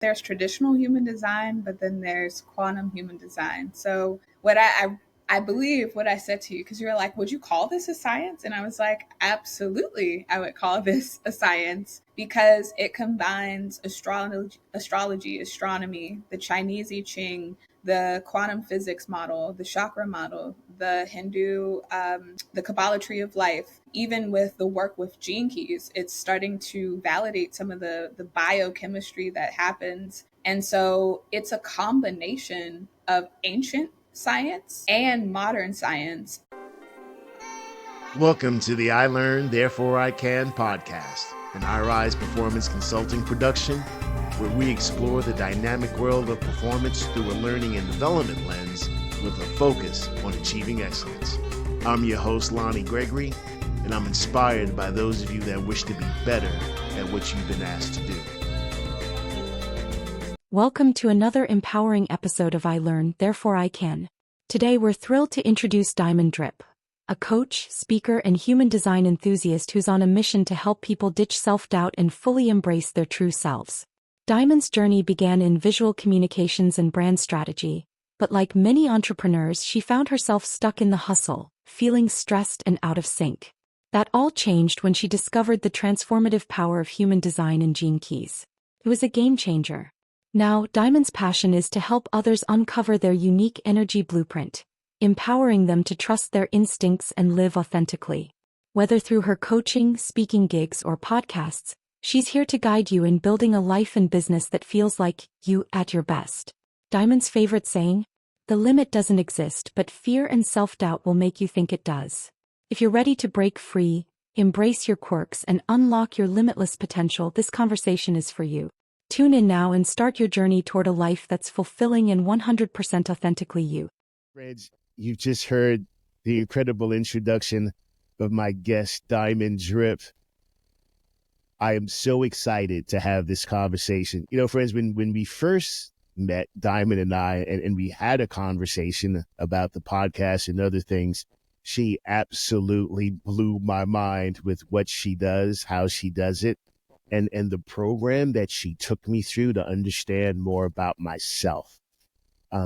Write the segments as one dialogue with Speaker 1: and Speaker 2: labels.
Speaker 1: there's traditional human design, but then there's quantum human design. So what I believe what I said to you, because you were like, would you call this a science? And I was like, absolutely, I would call this a science because it combines astrology, astronomy, the Chinese I Ching, the quantum physics model, the chakra model, the Hindu, the Kabbalah tree of life, even with the work with gene keys, it's starting to validate some of the biochemistry that happens. And so it's a combination of ancient science and modern science.
Speaker 2: Welcome to the I Learn, Therefore I Can podcast, an iRise performance consulting production where we explore the dynamic world of performance through a learning and development lens with a focus on achieving excellence. I'm your host, Lonney Gregory, and I'm inspired by those of you that wish to be better at what you've been asked to do.
Speaker 3: Welcome to another empowering episode of I Learn, Therefore I Can. Today we're thrilled to introduce Diamond Drip, a coach, speaker, and human design enthusiast who's on a mission to help people ditch self-doubt and fully embrace their true selves. Diamond's journey began in visual communications and brand strategy, but like many entrepreneurs, she found herself stuck in the hustle, feeling stressed and out of sync. That all changed when she discovered the transformative power of human design and gene keys. It was a game changer. Now, Diamond's passion is to help others uncover their unique energy blueprint, empowering them to trust their instincts and live authentically. Whether through her coaching, speaking gigs, or podcasts, she's here to guide you in building a life and business that feels like you at your best. Diamond's favorite saying? The limit doesn't exist, but fear and self-doubt will make you think it does. If you're ready to break free, embrace your quirks, and unlock your limitless potential, this conversation is for you. Tune in now and start your journey toward a life that's fulfilling and 100% authentically you.
Speaker 2: Friends, you've just heard the incredible introduction of my guest, Diamond Drip. I am so excited to have this conversation. You know, friends, when we first met, Diamond and I, and we had a conversation about the podcast and other things, she absolutely blew my mind with what she does, how she does it, and the program that she took me through to understand more about myself.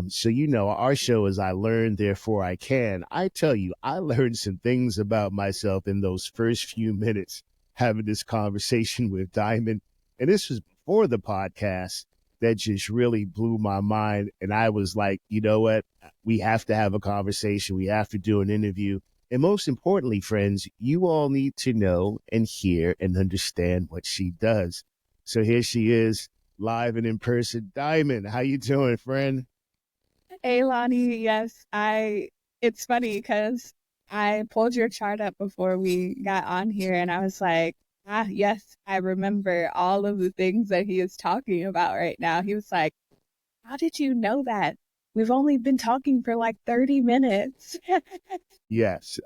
Speaker 2: So, you know, our show is I Learn, Therefore I Can. I tell you, I learned some things about myself in those first few minutes having this conversation with Diamond. And this was before the podcast that just really blew my mind. And I was like, you know what? We have to have a conversation. We have to do an interview. And most importantly, friends, you all need to know and hear and understand what she does. So here she is, live and in person. Diamond, how you doing, friend?
Speaker 1: Hey, Lonney. Yes, it's funny because I pulled your chart up before we got on here and I was like, yes, I remember all of the things that he is talking about right now. He was like, how did you know that? We've only been talking for like 30 minutes.
Speaker 2: Yes,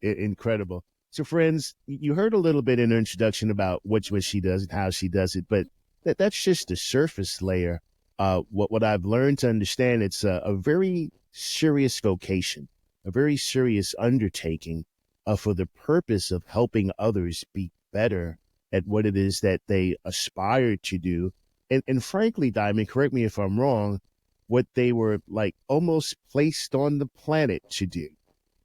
Speaker 2: incredible. So, friends, you heard a little bit in her introduction about what she does and how she does it, but that's just the surface layer. What I've learned to understand, it's a very serious vocation, a very serious undertaking for the purpose of helping others be better at what it is that they aspire to do. And frankly, Diamond, correct me if I'm wrong, what they were like almost placed on the planet to do,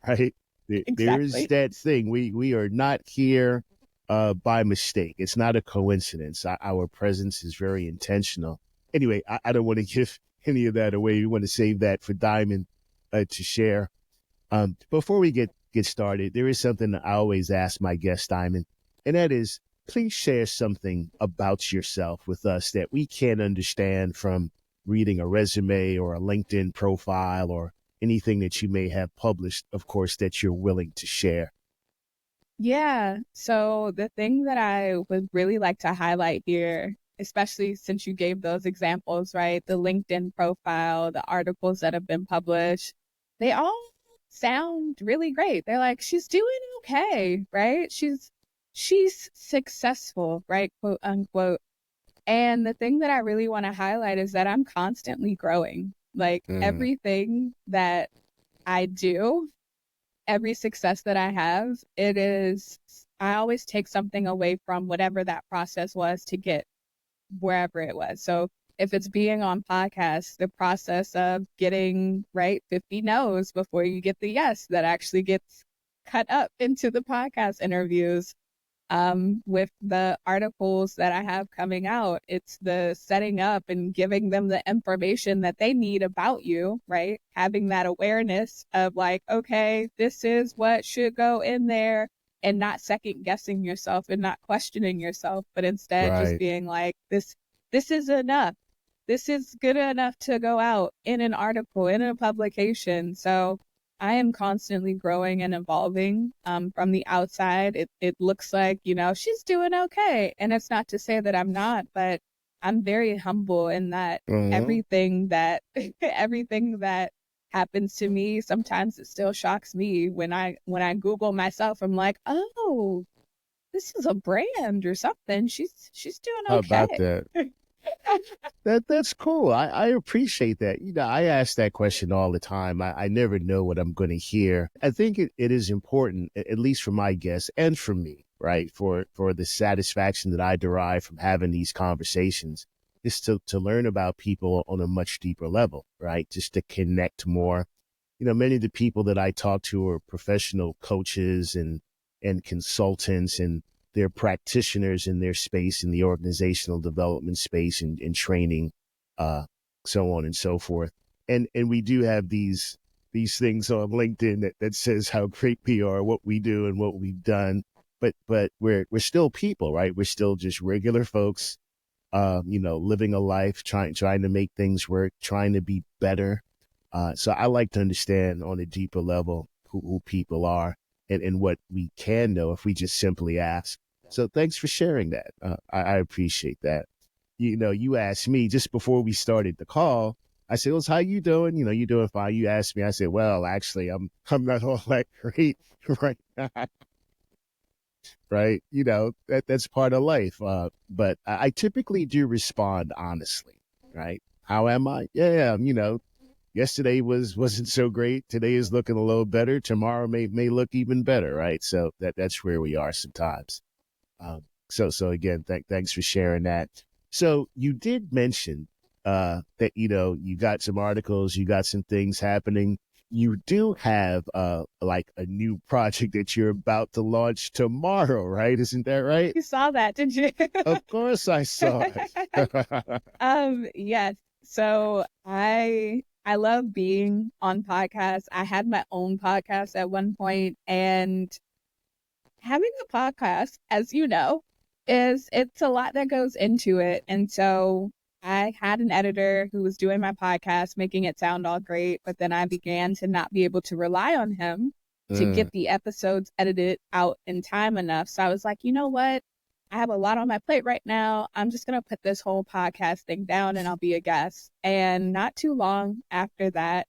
Speaker 2: right? There's
Speaker 1: Exactly.
Speaker 2: that thing. We are not here by mistake. It's not a coincidence. Our presence is very intentional. Anyway, I don't want to give any of that away. We want to save that for Diamond to share. Before we get started, there is something that I always ask my guest, Diamond, and that is, please share something about yourself with us that we can't understand from reading a resume or a LinkedIn profile or anything that you may have published, of course, that you're willing to share.
Speaker 1: Yeah. So the thing that I would really like to highlight here, especially since you gave those examples, right? The LinkedIn profile, the articles that have been published, they all sound really great. They're like, she's doing okay, right? She's successful, right? Quote unquote. And the thing that I really want to highlight is that I'm constantly growing. Like everything that I do, every success that I have, I always take something away from whatever that process was to get wherever it was. So if it's being on podcasts, the process of getting right 50 no's before you get the yes that actually gets cut up into the podcast interviews. With the articles that I have coming out, it's the setting up and giving them the information that they need about you, right? Having that awareness of like, okay, this is what should go in there, and not second guessing yourself and not questioning yourself, but instead just
Speaker 2: Right.
Speaker 1: being like, this is enough. This is good enough to go out in an article, in a publication. So I am constantly growing and evolving. From the outside, it looks like, she's doing okay. And it's not to say that I'm not, but I'm very humble in that
Speaker 2: Mm-hmm.
Speaker 1: everything that happens to me, sometimes it still shocks me when I Google myself. I'm like, oh, this is a brand or something. She's
Speaker 2: How
Speaker 1: doing
Speaker 2: about that?
Speaker 1: okay.
Speaker 2: That's cool. I appreciate that. I ask that question all the time. I never know what I'm going to hear. I think it is important, at least for my guests and for me, right? For the satisfaction that I derive from having these conversations is to learn about people on a much deeper level, right? Just to connect more. Many of the people that I talk to are professional coaches and consultants, and they're practitioners in their space, in the organizational development space, and training, uh, so on and so forth. And we do have these things on LinkedIn that says how great we are, what we do, and what we've done. But we're still people, right? We're still just regular folks, living a life, trying to make things work, trying to be better. So I like to understand on a deeper level who people are, and what we can know if we just simply ask. So thanks for sharing that. I appreciate that. You asked me just before we started the call. I said, "Well, how you doing? You doing fine?" You asked me. I said, "Well, actually, I'm not all that great right now." Right? That's part of life. But I typically do respond honestly. Right? How am I? Yeah, yesterday wasn't so great. Today is looking a little better. Tomorrow may look even better, right? So that's where we are sometimes. So again, thanks for sharing that. So you did mention that you got some articles, you got some things happening. You do have like a new project that you're about to launch tomorrow, right? Isn't that right?
Speaker 1: You saw that, did you?
Speaker 2: Of course I saw it.
Speaker 1: Yes. So I love being on podcasts. I had my own podcast at one point, and having a podcast, as you know, it's a lot that goes into it. And so I had an editor who was doing my podcast, making it sound all great, but then I began to not be able to rely on him to
Speaker 2: Mm,
Speaker 1: get the episodes edited out in time enough. So I was like, you know what? I have a lot on my plate right now. I'm just going to put this whole podcast thing down and I'll be a guest. And not too long after that,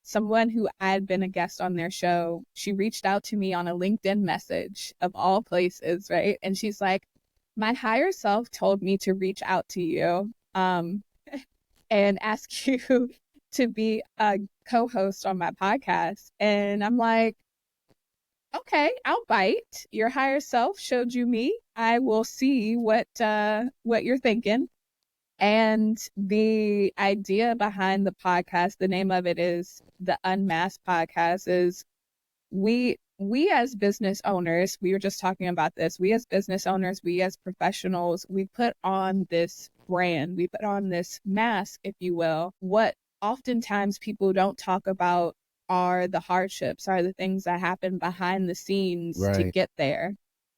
Speaker 1: someone who had been a guest on their show, she reached out to me on a LinkedIn message of all places, right? And she's like, my higher self told me to reach out to you and ask you to be a co-host on my podcast. And I'm like, okay, I'll bite. Your higher self showed you me. I will see what you're thinking. And the idea behind the podcast, the name of it is the Unmasked Podcast, is we as business owners, we were just talking about this, we as business owners, we as professionals, we put on this brand, we put on this mask, if you will. What oftentimes people don't talk about are the hardships, are the things that happen behind the scenes to
Speaker 2: right.
Speaker 1: get there.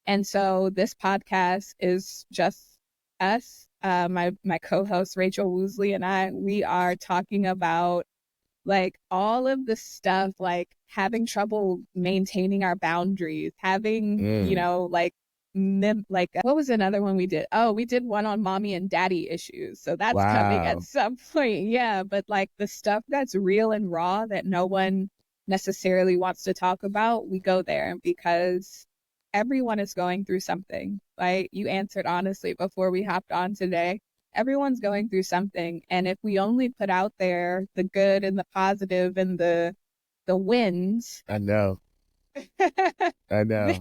Speaker 1: And so this podcast is just us, my co-host Rachel Woosley and I. We are talking about like all of the stuff, like having trouble maintaining our boundaries, having,
Speaker 2: Mm,
Speaker 1: what was another one we did? Oh, we did one on mommy and daddy issues. So that's coming at
Speaker 2: wow.
Speaker 1: some point. Yeah. But like the stuff that's real and raw that no one necessarily wants to talk about, we go there because everyone is going through something. Right? You answered honestly before we hopped on today. Everyone's going through something, and if we only put out there the good and the positive and the wins,
Speaker 2: I know. I know.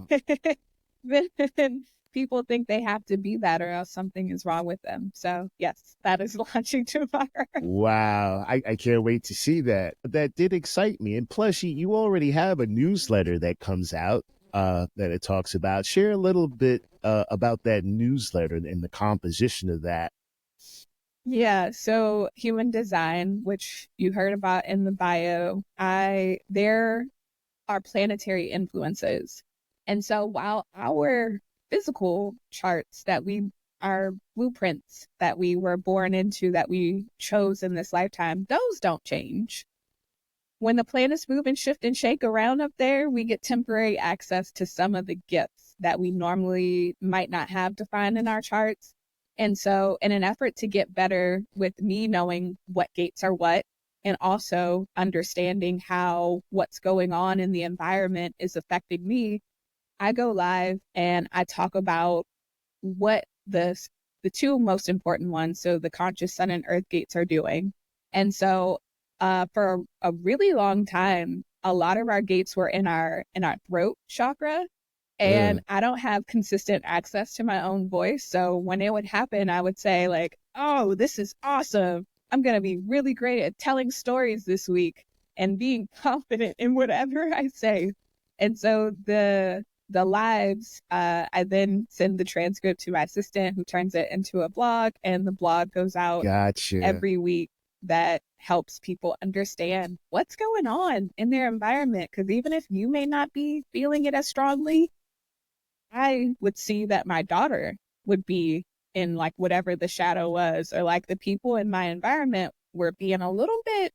Speaker 1: then people think they have to be that or else something is wrong with them. So yes, that is launching tomorrow.
Speaker 2: Wow. I can't wait to see that. That did excite me. And plus, you already have a newsletter that comes out that it talks about. Share a little bit about that newsletter and the composition of that.
Speaker 1: Yeah, so human design, which you heard about in the bio, there are planetary influences. And so while our physical charts that we our blueprints that we were born into, that we chose in this lifetime, those don't change. When the planets move and shift and shake around up there, we get temporary access to some of the gifts that we normally might not have defined in our charts. And so, in an effort to get better with me knowing what gates are what, and also understanding how what's going on in the environment is affecting me, I go live and I talk about what the two most important ones, so the conscious sun and earth gates, are doing. And so for a really long time, a lot of our gates were in our throat chakra, and
Speaker 2: Mm.
Speaker 1: I don't have consistent access to my own voice. So when it would happen, I would say like, "Oh, this is awesome. I'm going to be really great at telling stories this week and being confident in whatever I say." And so the lives, I then send the transcript to my assistant who turns it into a blog, and the blog goes out
Speaker 2: Gotcha.
Speaker 1: every week. That helps people understand what's going on in their environment. Because even if you may not be feeling it as strongly, I would see that my daughter would be in like whatever the shadow was, or like the people in my environment were being a little bit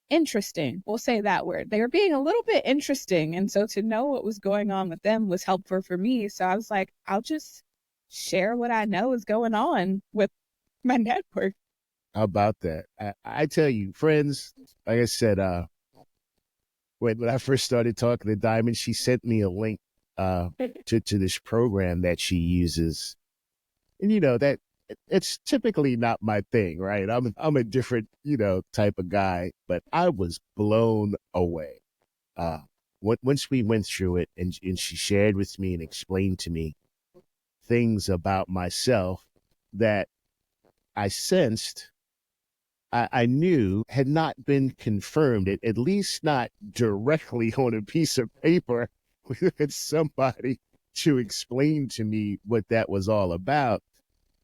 Speaker 1: interesting. We'll say that word. They were being a little bit interesting. And so to know what was going on with them was helpful for me. So I was like, I'll just share what I know is going on with my network.
Speaker 2: How about that? I tell you, friends, like I said, when I first started talking to Diamond, she sent me a link to this program that she uses. And that it's typically not my thing, right? I'm a different, type of guy, but I was blown away. Uh once we went through it and she shared with me and explained to me things about myself that I sensed, I knew had not been confirmed, at least not directly on a piece of paper with somebody to explain to me what that was all about.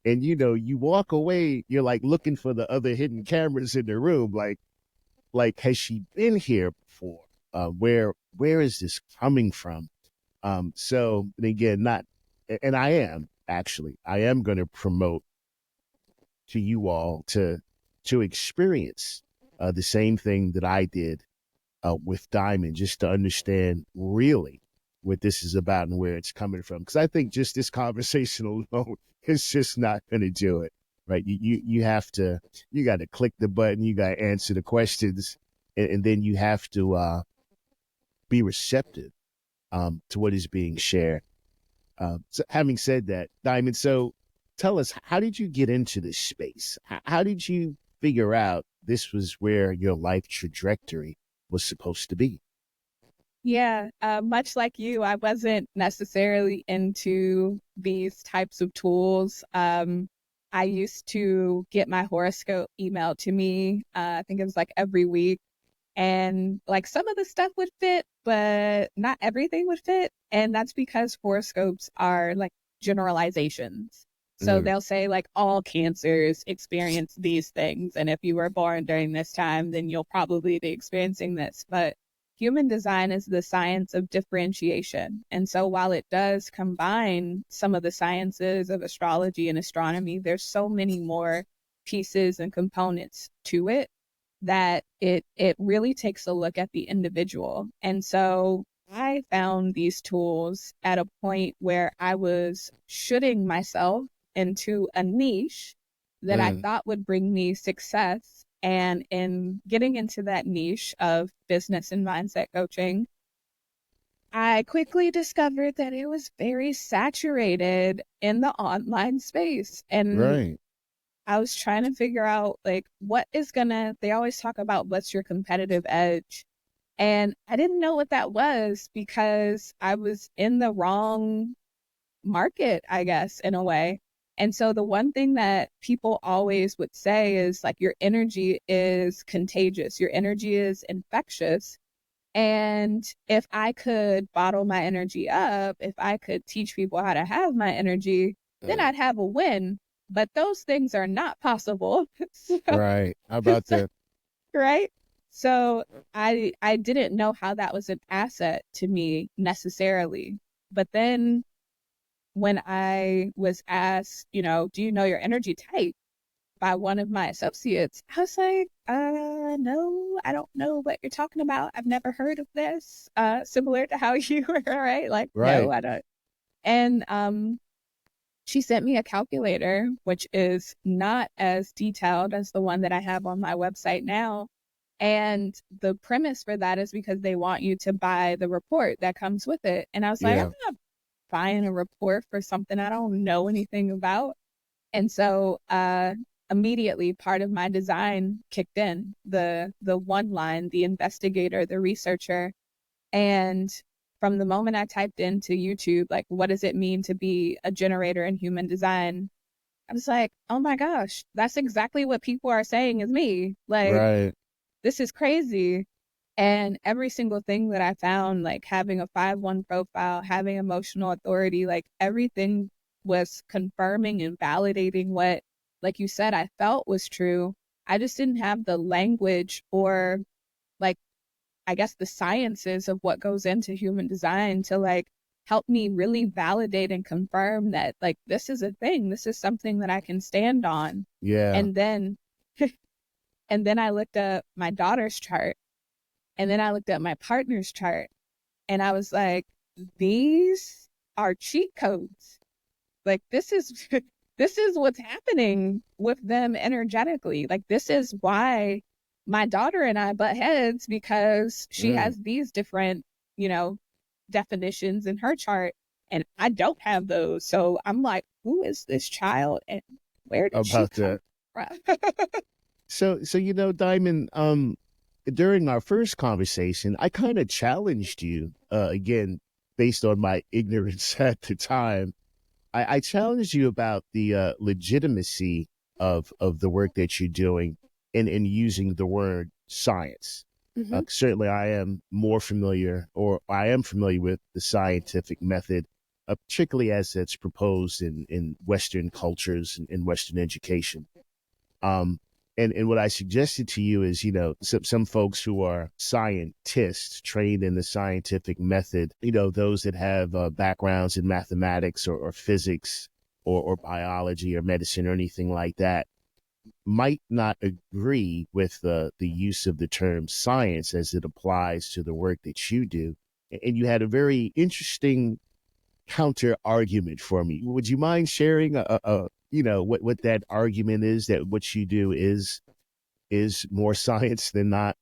Speaker 2: And you walk away, you're like looking for the other hidden cameras in the room, like has she been here before? Where is this coming from? So and again, not, and I am going to promote to you all to experience the same thing that I did with Diamond, just to understand really what this is about and where it's coming from. Because I think just this conversation alone is just not going to do it, right? You have to, you got to click the button, you got to answer the questions, and then you have to be receptive to what is being shared. So having said that, Diamond, so tell us, how did you get into this space? How did you figure out this was where your life trajectory was supposed to be?
Speaker 1: Yeah, much like you, I wasn't necessarily into these types of tools. I used to get my horoscope emailed to me. I think it was like every week. And like some of the stuff would fit, but not everything would fit. And that's because horoscopes are like generalizations. So
Speaker 2: Mm,
Speaker 1: they'll say like all cancers experience these things. And if you were born during this time, then you'll probably be experiencing this. But human design is the science of differentiation. And so while it does combine some of the sciences of astrology and astronomy, there's so many more pieces and components to it that it really takes a look at the individual. And so I found these tools at a point where I was shooting myself into a niche that I
Speaker 2: mm.
Speaker 1: thought would bring me success. And in getting into that niche of business and mindset coaching, I quickly discovered that it was very saturated in the online space. And
Speaker 2: Right.
Speaker 1: I was trying to figure out like they always talk about what's your competitive edge. And I didn't know what that was because I was in the wrong market, I guess, in a way. And so the one thing that people always would say is like, your energy is contagious, your energy is infectious. And if I could bottle my energy up, if I could teach people how to have my energy, then
Speaker 2: Mm.
Speaker 1: I'd have a win. But those things are not possible. So,
Speaker 2: Right. How about
Speaker 1: so
Speaker 2: that?
Speaker 1: right? So I didn't know how that was an asset to me necessarily. But then when I was asked, do you know your energy type by one of my associates, I was like, no, I don't know what you're talking about. I've never heard of this. Similar to how you were, right? Like, no,
Speaker 2: Right.
Speaker 1: I don't. And she sent me a calculator, which is not as detailed as the one that I have on my website now. And the premise for that is because they want you to buy the report that comes with it. And I was like, I'm
Speaker 2: Yeah.
Speaker 1: not buying a report for something I don't know anything about. And so immediately part of my design kicked in, the one line, the investigator, the researcher. And from the moment I typed into YouTube, like, what does it mean to be a generator in human design? I was like, oh my gosh, that's exactly what people are saying is me. Like,
Speaker 2: Right.
Speaker 1: this is crazy. And every single thing that I found, like having a 5-1 profile, having emotional authority, like everything was confirming and validating what, like you said, I felt was true. I just didn't have the language or, like, I guess the sciences of what goes into human design to like help me really validate and confirm that like this is a thing. This is something that I can stand on.
Speaker 2: Yeah.
Speaker 1: And then and then I looked up my daughter's chart, and then I looked at my partner's chart, and I was like, these are cheat codes. Like this is this is what's happening with them energetically. Like this is why my daughter and I butt heads, because she
Speaker 2: Mm.
Speaker 1: has these different, you know, definitions in her chart and I don't have those. So I'm like, who is this child and where did she
Speaker 2: About
Speaker 1: come
Speaker 2: that.
Speaker 1: from?
Speaker 2: So Diamond, during our first conversation, I kind of challenged you again based on my ignorance at the time. I challenged you about the legitimacy of the work that you're doing in using the word science.
Speaker 1: Mm-hmm.
Speaker 2: Certainly, I am familiar with the scientific method, particularly as it's proposed in Western cultures and in Western education. Um, and what I suggested to you is, some folks who are scientists trained in the scientific method, those that have backgrounds in mathematics or physics or biology or medicine or anything like that, might not agree with the use of the term science as it applies to the work that you do. And you had a very interesting counter argument for me. Would you mind sharing what that argument is, that what you do is more science than not?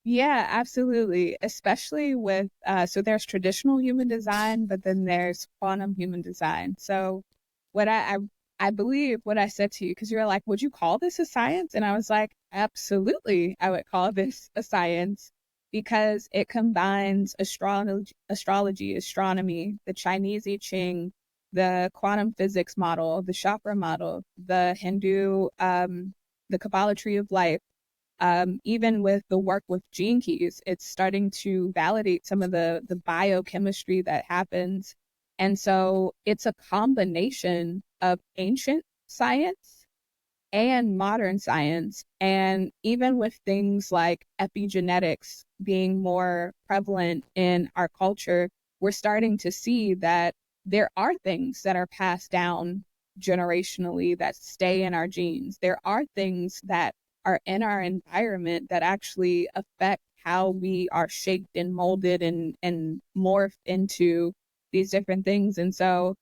Speaker 1: Yeah, absolutely. Especially with so there's traditional human design, but then there's quantum human design. So what I believe what I said to you, because you're like, would you call this a science? And I was like, absolutely, I would call this a science because it combines astrology, astronomy, the Chinese I Ching, the quantum physics model, the chakra model, the Hindu, the Kabbalah tree of life, even with the work with gene keys, it's starting to validate some of the biochemistry that happens. And so it's a combination of ancient science and modern science. And even with things like epigenetics being more prevalent in our culture, we're starting to see that there are things that are passed down generationally that stay in our genes. There are things that are in our environment that actually affect how we are shaped and molded and morphed into these different things. And so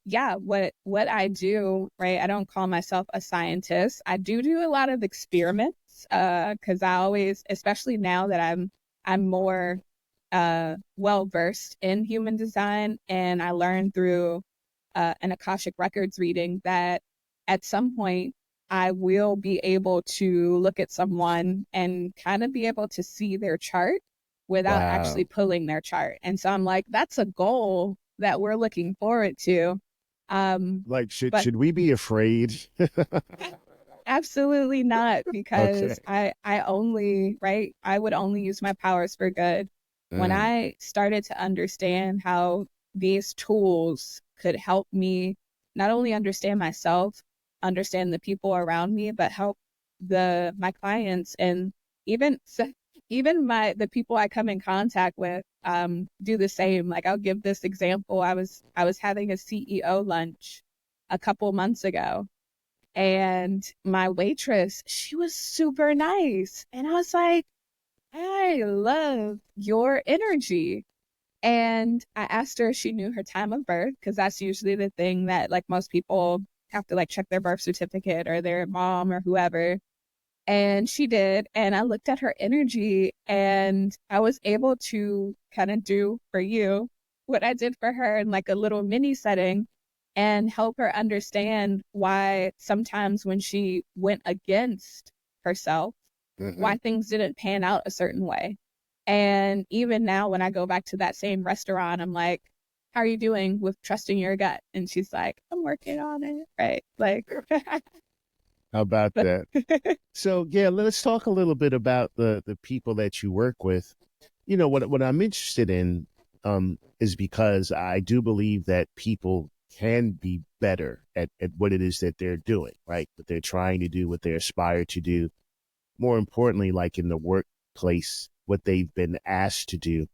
Speaker 1: yeah, what I do, right, I don't call myself a scientist. I do a lot of experiments because I always, especially now that I'm more well versed in human design, and I learned through an Akashic Records reading that at some point I will be able to look at someone and kind of be able to see their chart without actually
Speaker 2: Wow.
Speaker 1: pulling their chart. And so I'm like, that's a goal that we're looking forward to.
Speaker 2: Like,
Speaker 1: But
Speaker 2: should we be afraid?
Speaker 1: absolutely not,
Speaker 2: Okay.
Speaker 1: because I only, right, I would only use my powers for good. When
Speaker 2: Mm,
Speaker 1: I started to understand how these tools could help me not only understand myself, understand the people around me, but help my clients, and even even the people I come in contact with do the same. Like, I'll give this example. I was having a CEO lunch a couple months ago, and my waitress, she was super nice. And I was like, I love your energy. And I asked her if she knew her time of birth, because that's usually the thing that, like, most people have to, like, check their birth certificate or their mom or whoever. And she did. And I looked at her energy, and I was able to kind of do for you what I did for her in like a little mini setting, and help her understand why sometimes when she went against herself,
Speaker 2: hmm.
Speaker 1: why things didn't pan out a certain way. And even now, when I go back to that same restaurant, I'm like, how are you doing with trusting your gut? And she's like, I'm working on it. Right. Like,
Speaker 2: How about
Speaker 1: but
Speaker 2: that? So yeah, let's talk a little bit about the people that you work with. You know, what I'm interested in is because I do believe that people can be better at what it is that they're doing, right? What they're trying to do, what they aspire to do. More importantly, like in the workplace, what they've been asked to do.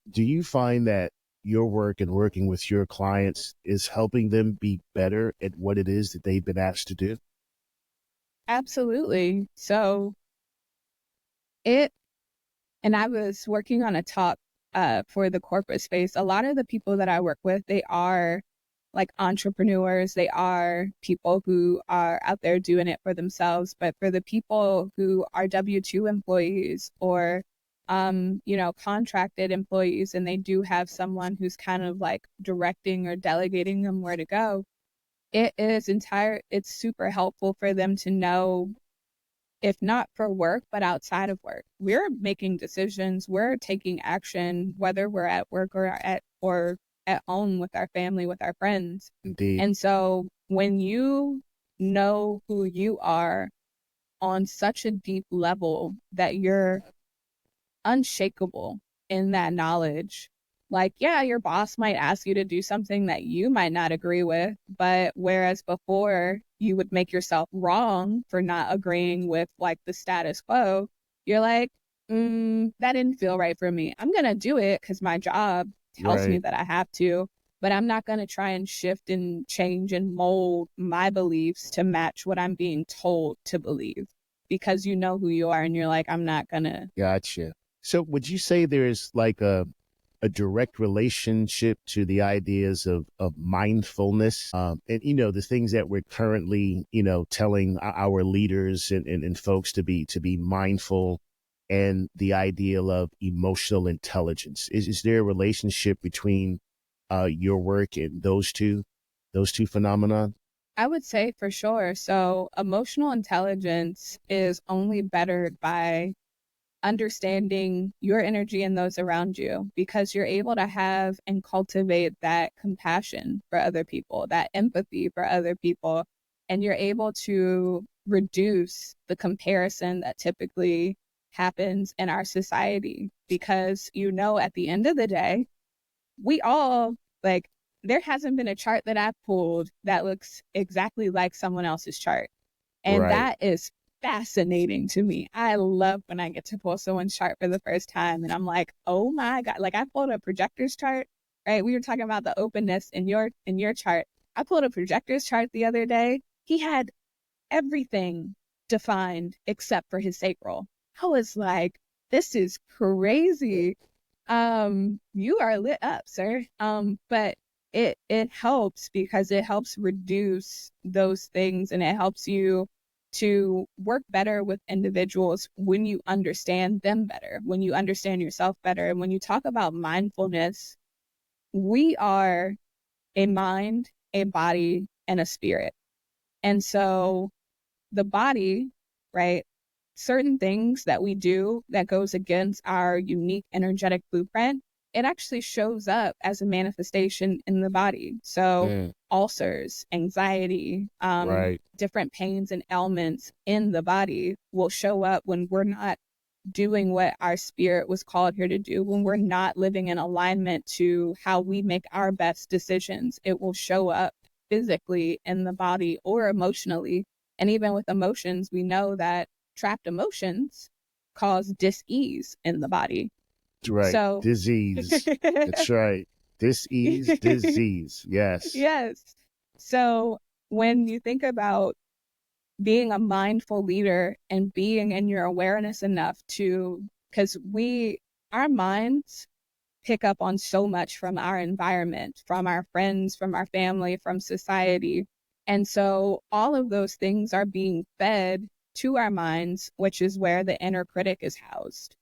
Speaker 2: Do you find that your work and working with your clients is helping them be better at what it is that they've been asked to do?
Speaker 1: absolutely. So it, and I was working on a talk for the corporate space. A lot of the people that I work with, they are like entrepreneurs. They are people who are out there doing it for themselves. But for the people who are W-2 employees, or contracted employees, and they do have someone who's kind of like directing or delegating them where to go, it's super helpful for them to know, if not for work, but outside of work. We're making decisions, we're taking action, whether we're at work or at home with our family, with our friends.
Speaker 2: Indeed.
Speaker 1: And so when you know who you are on such a deep level that you're unshakable in that knowledge. Like, yeah, your boss might ask you to do something that you might not agree with, but whereas before you would make yourself wrong for not agreeing with like the status quo, you're like, that didn't feel right for me. I'm going to do it because my job tells me
Speaker 2: Right.
Speaker 1: that I have to, but I'm not going to try and shift and change and mold my beliefs to match what I'm being told to believe, because you know who you are, and you're like, I'm not going to.
Speaker 2: Gotcha. So would you say there's like a direct relationship to the ideas of mindfulness and the things that we're currently telling our leaders and folks to be mindful, and the ideal of emotional intelligence? Is there a relationship between your work and those two phenomena?
Speaker 1: I would say for sure. So, emotional intelligence is only bettered by understanding your energy and those around you, because you're able to have and cultivate that compassion for other people, that empathy for other people, and you're able to reduce the comparison that typically happens in our society, because at the end of the day, we all, like, there hasn't been a chart that I've pulled that looks exactly like someone else's chart. And
Speaker 2: Right.
Speaker 1: that is fascinating to me. I love when I get to pull someone's chart for the first time and I'm like, oh my God. Like, I pulled a projector's chart, right? We were talking about the openness in your chart. I pulled a projector's chart the other day. He had everything defined except for his sacral. I was like, this is crazy. You are lit up, sir. But it helps, because it helps reduce those things, and it helps you to work better with individuals when you understand them better, when you understand yourself better. And when you talk about mindfulness, we are a mind, a body, and a spirit. And so the body, right? Certain things that we do that goes against our unique energetic blueprint, it actually shows up as a manifestation in the body. So ulcers, anxiety,
Speaker 2: Right.
Speaker 1: different pains and ailments in the body will show up when we're not doing what our spirit was called here to do, when we're not living in alignment to how we make our best decisions. It will show up physically in the body or emotionally. And even with emotions, we know that trapped emotions cause dis-ease in the body.
Speaker 2: Right.
Speaker 1: So
Speaker 2: Disease. That's right. Dis-ease, disease. Yes.
Speaker 1: yes. So when you think about being a mindful leader and being in your awareness enough to, because our minds pick up on so much from our environment, from our friends, from our family, from society. And so all of those things are being fed to our minds, which is where the inner critic is housed.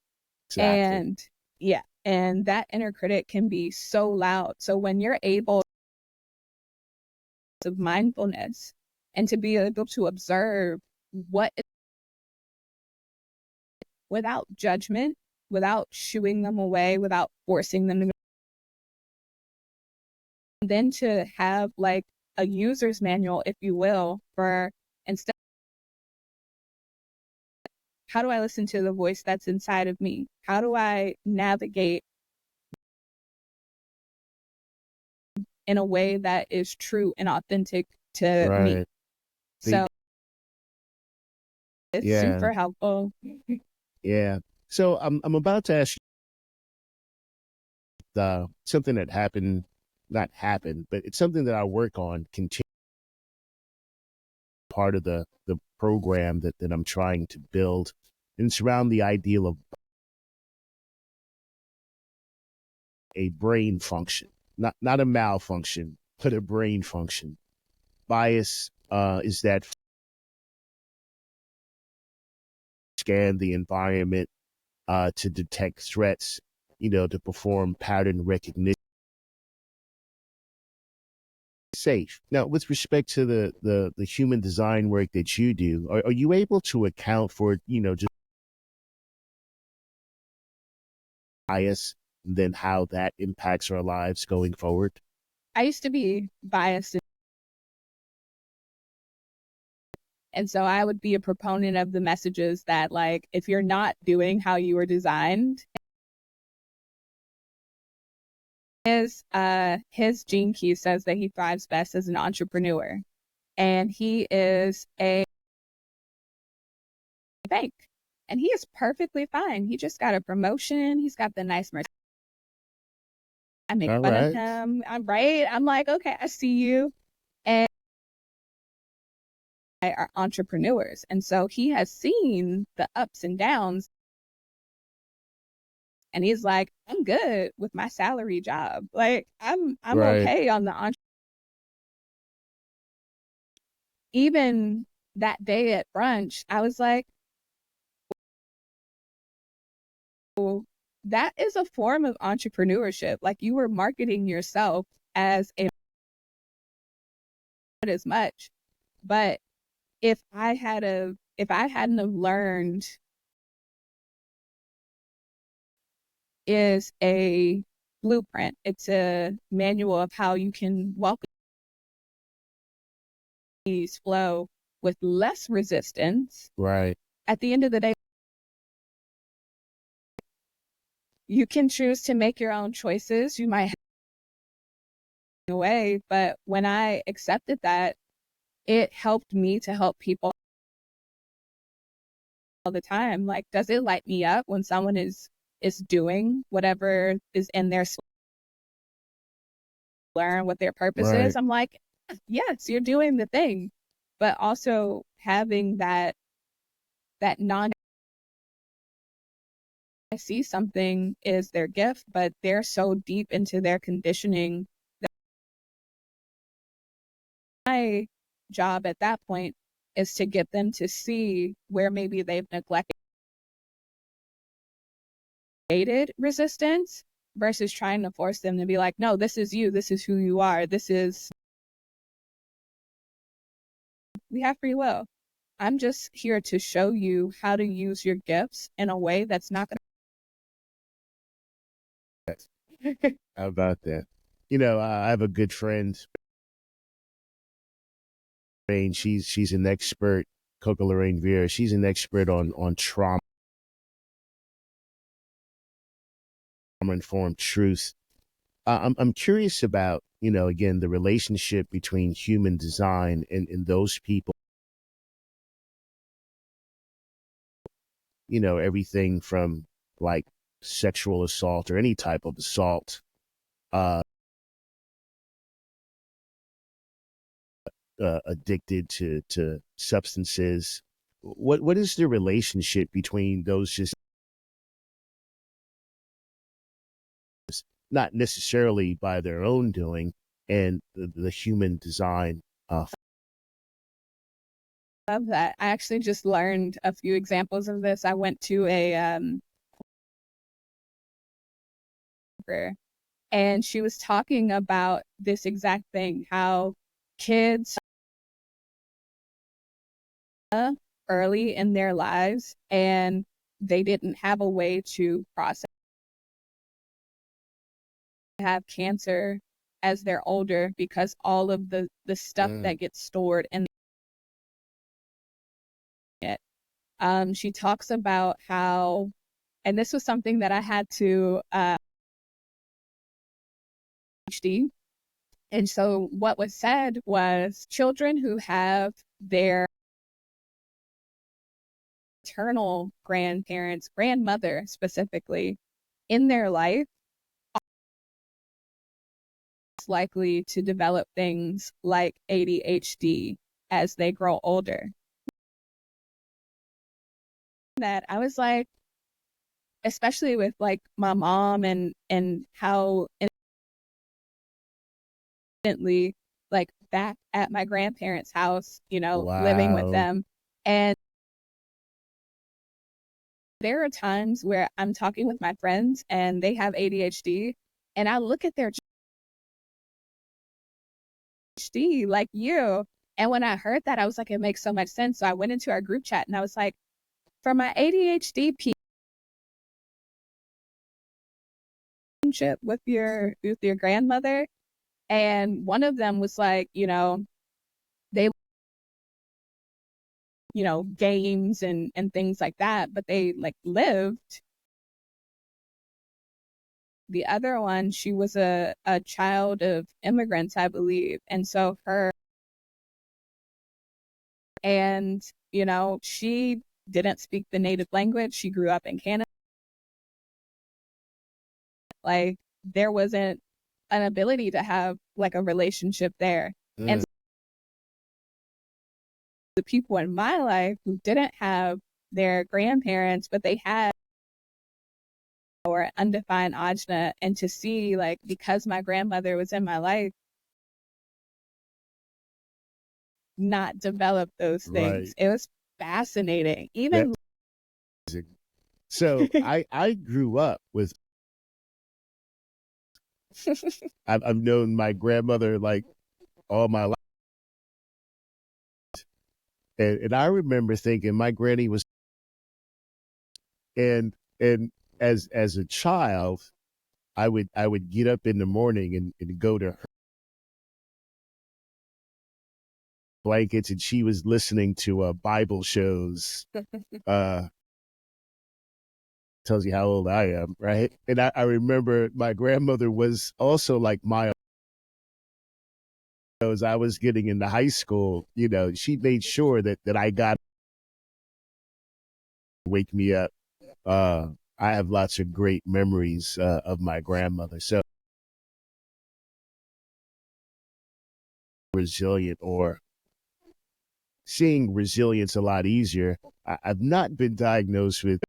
Speaker 2: Exactly.
Speaker 1: And yeah, and that inner critic can be so loud. So when you're able of mindfulness and to be able to observe what without judgment, without shooing them away, without forcing them to, then to have like a user's manual, if you will, for instead, how do I listen to the voice that's inside of me? How do I navigate in a way that is true and authentic to me?
Speaker 2: Right.
Speaker 1: So it's
Speaker 2: Yeah.
Speaker 1: super helpful.
Speaker 2: Yeah. So I'm about to ask you something that happened, not happened, but it's something that I work on continue part of the program that I'm trying to build. And it's around the ideal of a brain function, not a malfunction, but a brain function. Bias is that scan the environment to detect threats, to perform pattern recognition. Safe. Now, with respect to the human design work that you do, are you able to account for, just bias and then how that impacts our lives going forward?
Speaker 1: I used to be biased. And so I would be a proponent of the messages that, like, if you're not doing how you were designed, his gene key says that he thrives best as an entrepreneur. And he is a bank. And he is perfectly fine. He just got a promotion. He's got the nice merch. I make
Speaker 2: All
Speaker 1: fun of
Speaker 2: right.
Speaker 1: him. I'm right. I'm like, okay, I see you. And I are entrepreneurs. And so he has seen the ups and downs. And he's like, I'm good with my salary job. Like I'm
Speaker 2: Right.
Speaker 1: okay on the even that day at brunch, I was like, well, that is a form of entrepreneurship. Like you were marketing yourself as a not as much. But if I hadn't have learned is a blueprint. It's a manual of how you can welcome these flow with less resistance.
Speaker 2: Right.
Speaker 1: At the end of the day, you can choose to make your own choices. You might have away, but when I accepted that, it helped me to help people all the time. Like, does it light me up when someone is doing whatever is in their learn what their purpose is?
Speaker 2: Right.
Speaker 1: I'm like, yes, you're doing the thing. But also having that non I see something is their gift, but they're so deep into their conditioning that my job at that point is to get them to see where maybe they've neglected resistance versus trying to force them to be like, no, this is you, this is who you are, this is we have free will. I'm just here to show you how to use your gifts in a way that's not going
Speaker 2: How about that? I have a good friend. She's an expert. Coca Lorraine Vera. She's an expert on trauma informed truth. I'm curious about again the relationship between human design and those people. Everything from like sexual assault or any type of assault, uh, addicted to substances. What is the relationship between those just not necessarily by their own doing and the human design?
Speaker 1: Love that. I actually just learned a few examples of this. I went to a and she was talking about this exact thing, how kids early in their lives and they didn't have a way to process have cancer as they're older because all of the stuff
Speaker 2: Mm.
Speaker 1: that gets stored in it. She talks about how, and this was something that I had to HD. And so what was said was children who have their maternal grandparents, grandmother specifically, in their life, are likely to develop things like ADHD as they grow older. That I was like, especially with like my mom and how instantly like back at my grandparents' house, living with
Speaker 2: Wow.
Speaker 1: them. And there are times where I'm talking with my friends and they have ADHD and I look at their ADHD like you. And when I heard that, I was like, it makes so much sense. So I went into our group chat and I was like, for my ADHD relationship with your grandmother. And one of them was like, they, games and things like that, but they like lived. The other one, she was a child of immigrants, I believe. And so and, she didn't speak the native language. She grew up in Canada. Like there wasn't an ability to have like a relationship there. And
Speaker 2: Mm.
Speaker 1: the people in my life who didn't have their grandparents, but they had or undefined ajna, and to see like because my grandmother was in my life, not develop those things.
Speaker 2: Right.
Speaker 1: It was fascinating.
Speaker 2: That
Speaker 1: Even
Speaker 2: so I grew up with I've known my grandmother like all my life. And I remember thinking my granny was and as a child, I would get up in the morning and go to her blankets and she was listening to Bible shows. Uh Tells you how old I am, right? And I remember my grandmother was also like my as I was getting into high school, she made sure that I got wake me up. Uh, I have lots of great memories of my grandmother. So resilient or seeing resilience a lot easier. I've not been diagnosed with,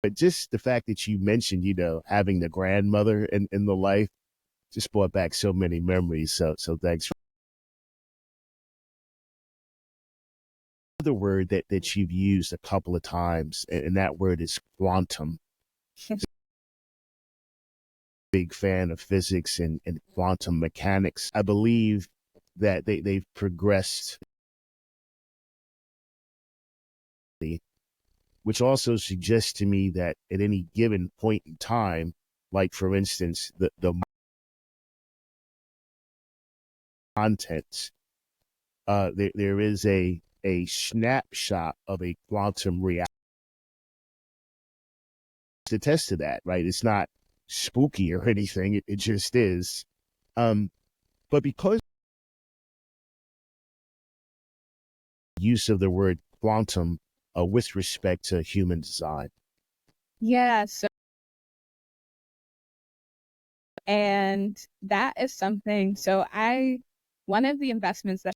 Speaker 2: but just the fact that you mentioned, having the grandmother in the life just brought back so many memories. So thanks. The word that you've used a couple of times, and that word is quantum. Big fan of physics and quantum mechanics. I believe that they've progressed which also suggests to me that at any given point in time, like for instance, the contents, there is a snapshot of a quantum reality to test to that, right? It's not spooky or anything. It just is. But because use of the word quantum with respect to human design.
Speaker 1: Yeah. So, and that is something. So one of the investments that,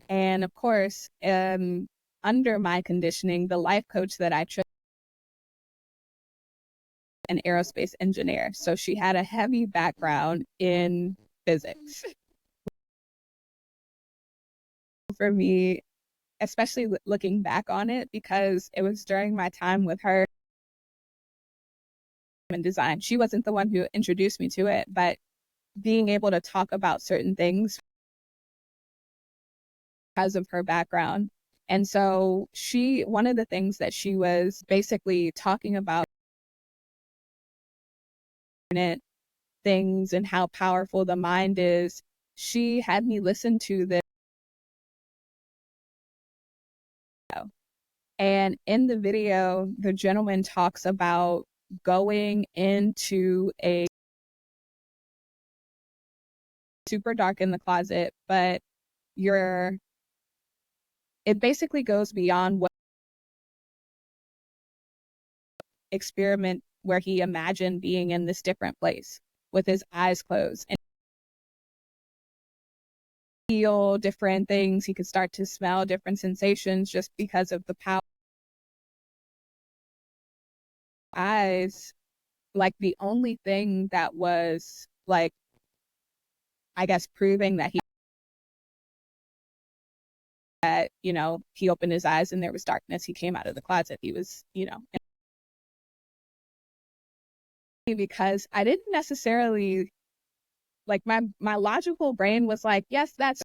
Speaker 1: and of course, under my conditioning, the life coach that I chose, an aerospace engineer. So she had a heavy background in physics. For me, especially looking back on it, because it was during my time with her in design. She wasn't the one who introduced me to it, but being able to talk about certain things because of her background. And so one of the things that she was basically talking about things and how powerful the mind is, she had me listen to this. And in the video, the gentleman talks about going into a super dark in the closet, but it basically goes beyond what experiment where he imagined being in this different place with his eyes closed and feel different things. He could start to smell different sensations just because of the power. Eyes, like the only thing that was like, I guess, proving that he opened his eyes and there was darkness. He came out of the closet. He was, because I didn't necessarily like my logical brain was like, yes, that's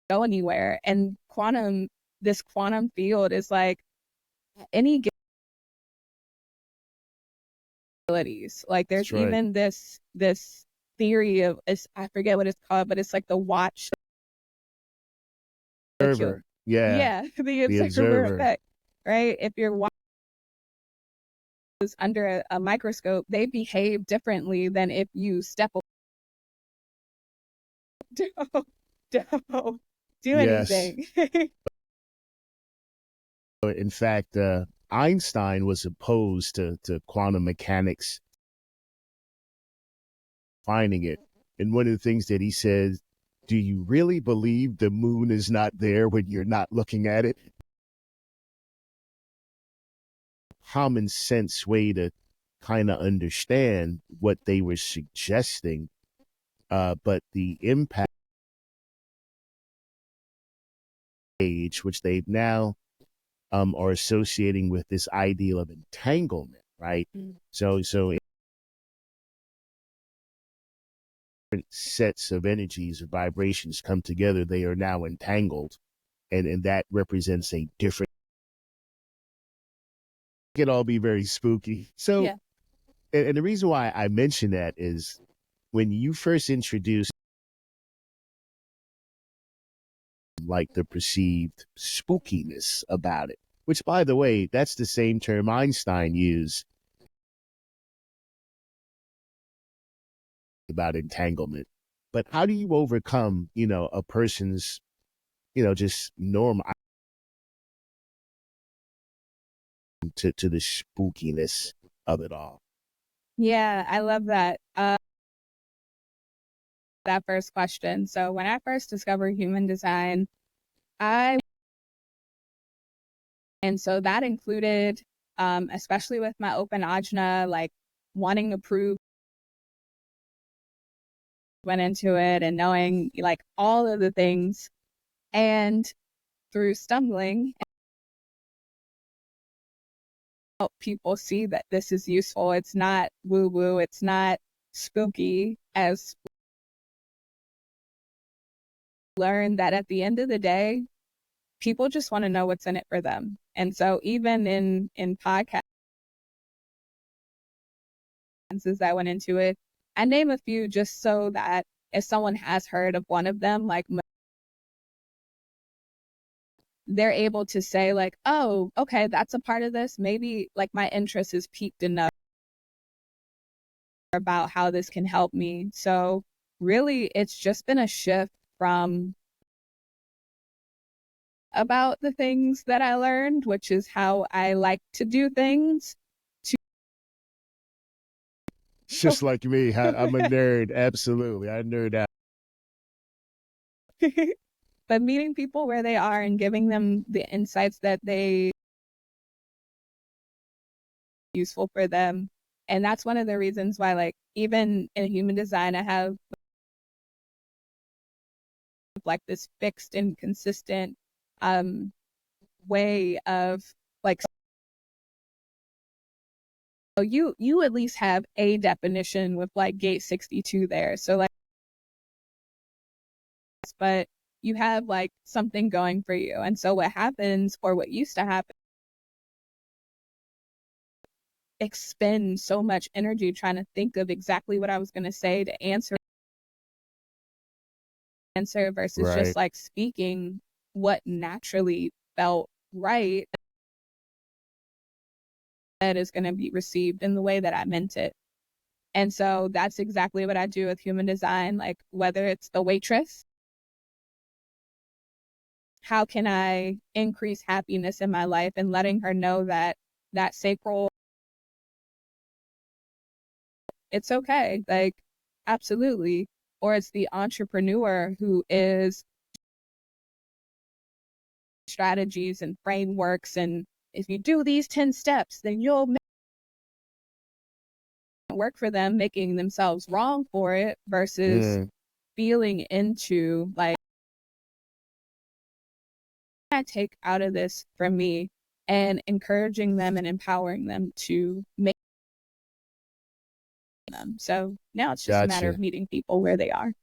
Speaker 1: go anywhere. And this quantum field is like any abilities. Like there's
Speaker 2: That's right.
Speaker 1: even this theory of, I forget what it's called, but it's like the watch
Speaker 2: Observer. Yeah.
Speaker 1: yeah, the
Speaker 2: The
Speaker 1: observer
Speaker 2: observer.
Speaker 1: effect, right? If you're watching under a microscope, they behave differently than if you step away. Don't do
Speaker 2: Yes.
Speaker 1: anything.
Speaker 2: In fact, Einstein was opposed to quantum mechanics, finding it. And one of the things that he said, do you really believe the moon is not there when you're not looking at it? Common sense way to kind of understand what they were suggesting. But the impact age, which they now are associating with this ideal of entanglement, right? So different sets of energies or vibrations come together, they are now entangled, and that represents a different. It can all be very spooky. So,
Speaker 1: Yeah.
Speaker 2: and the reason why I mention that is when you first introduced like the perceived spookiness about it, which by the way, that's the same term Einstein used about entanglement. But how do you overcome, a person's, just normal to the spookiness of it all?
Speaker 1: Yeah, I love that. That first question. So when I first discovered human design, and so that included, especially with my open ajna, like wanting to prove, went into it and knowing like all of the things. And through stumbling, help people see that this is useful. It's not woo woo. It's not spooky. As learn that at the end of the day, people just want to know what's in it for them. And so even in podcasts as I went into it, I name a few just so that if someone has heard of one of them, like they're able to say like, oh, okay, that's a part of this. Maybe like my interest is piqued enough about how this can help me. So really, it's just been a shift from about the things that I learned, which is how I like to do things,
Speaker 2: It's just like me. I'm a nerd. Absolutely. I nerd out.
Speaker 1: but meeting people where they are and giving them the insights that they useful for them. And that's one of the reasons why, like, even in human design, I have like this fixed and consistent um way of like, so you at least have a definition with like gate 62 there. So like, but you have like something going for you. And so what happens, or what used to happen, expend so much energy trying to think of exactly what I was going to say to answer versus just
Speaker 2: Right.
Speaker 1: like speaking what naturally felt right, that is going to be received in the way that I meant it. And so that's exactly what I do with human design. Like, whether it's the waitress, how can I increase happiness in my life, and letting her know that that sacral, it's okay. Like, absolutely. Or it's the entrepreneur who is strategies and frameworks. And if you do these 10 steps, then you'll work for them, making themselves wrong for it versus
Speaker 2: Yeah.
Speaker 1: feeling into like, I take out of this for me, and encouraging them and empowering them to make them. So now it's just a matter of
Speaker 2: Gotcha.
Speaker 1: meeting people where they are.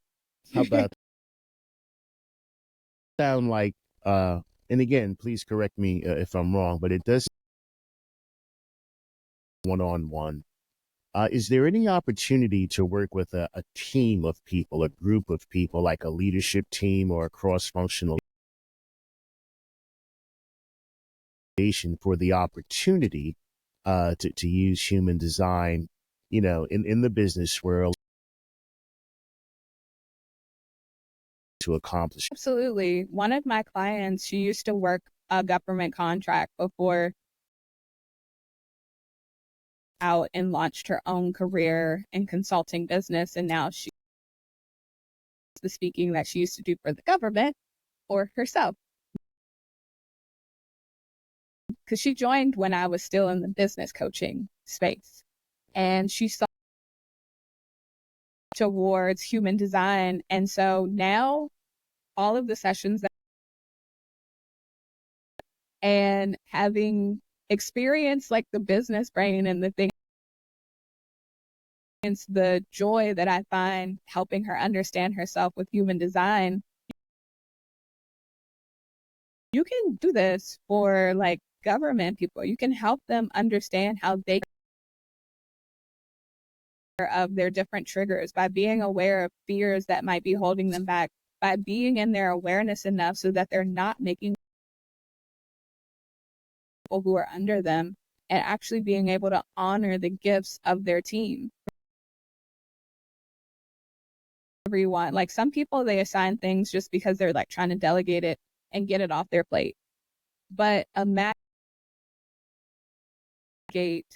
Speaker 2: How about sound like, and again, please correct me if I'm wrong, but it does one-on-one. Is there any opportunity to work with a team of people, a group of people, like a leadership team or a cross-functional for the opportunity to use human design, in the business world to accomplish?
Speaker 1: Absolutely. One of my clients, she used to work a government contract before out and launched her own career in consulting business. And now she's the speaking that she used to do for the government or herself. Because she joined when I was still in the business coaching space. And she saw towards human design. And so now all of the sessions that, and having experienced like the business brain and the things, the joy that I find helping her understand herself with human design, you can do this for like government people. You can help them understand how they of their different triggers by being aware of fears that might be holding them back, by being in their awareness enough so that they're not making people who are under them, and actually being able to honor the gifts of their team. Everyone, like some people, they assign things just because they're like trying to delegate it and get it off their plate. But imagine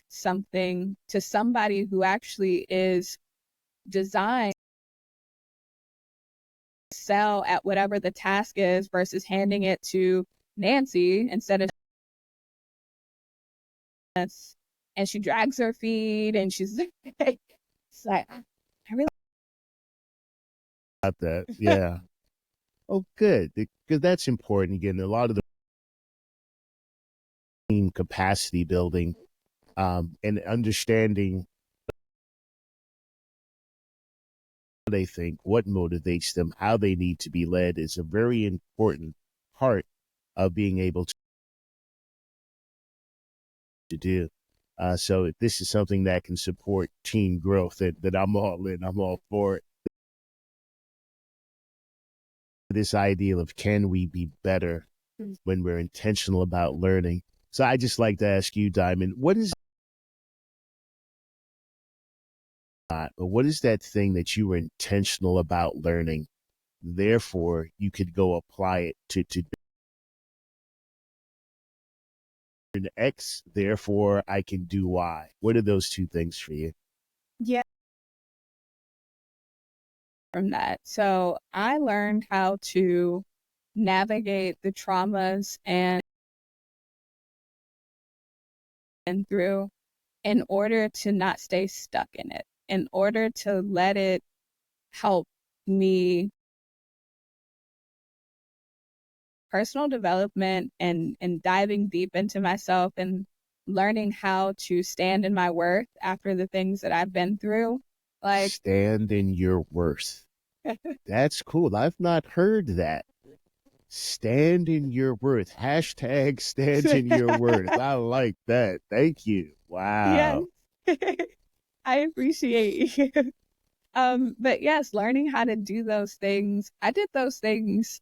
Speaker 1: something to somebody who actually is designed to sell at whatever the task is versus handing it to Nancy instead of us. And she drags her feet and she's like, it's like, I really
Speaker 2: About that. Yeah. Oh, good. Because that's important. Again, a lot of the team capacity building and understanding how they think, what motivates them, how they need to be led is a very important part of being able to do. So this is something that can support team growth that I'm all in. I'm all for it. This idea of can we be better when we're intentional about learning. So I just like to ask you, Diamond, what is that thing that you were intentional about learning? Therefore, you could go apply it to X. Therefore, I can do Y. What are those two things for you?
Speaker 1: Yeah, from that. So I learned how to navigate the traumas and through in order to not stay stuck in it, in order to let it help me personal development and diving deep into myself and learning how to stand in my worth after the things that I've been through. Like,
Speaker 2: Stand in your worth. That's cool. I've not heard that. Stand in your worth. Hashtag stand in your worth. I like that. Thank you.
Speaker 1: yes,
Speaker 2: Wow.
Speaker 1: I appreciate you. But yes, learning how to do those things, I did those things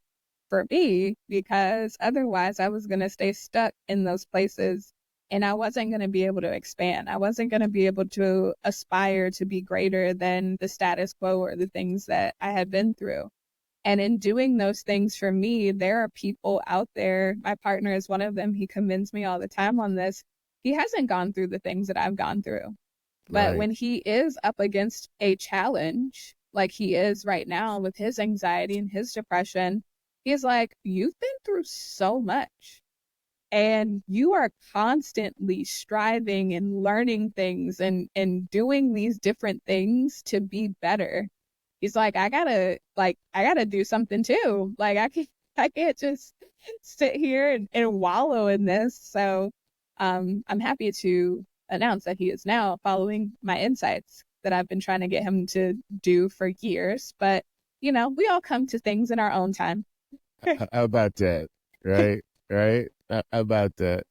Speaker 1: for me because otherwise I was going to stay stuck in those places and I wasn't going to be able to expand. I wasn't going to be able to aspire to be greater than the status quo or the things that I had been through. And in doing those things for me, there are people out there. My partner is one of them. He commends me all the time on this. He hasn't gone through the things that I've gone through. But
Speaker 2: Right.
Speaker 1: when he is up against a challenge, like he is right now with his anxiety and his depression, he's like, you've been through so much and you are constantly striving and learning things and doing these different things to be better. He's like, I gotta do something too. Like I can't just sit here and wallow in this. So I'm happy to announce that he is now following my insights that I've been trying to get him to do for years. But we all come to things in our own time.
Speaker 2: How about that? Right. Right. How about that?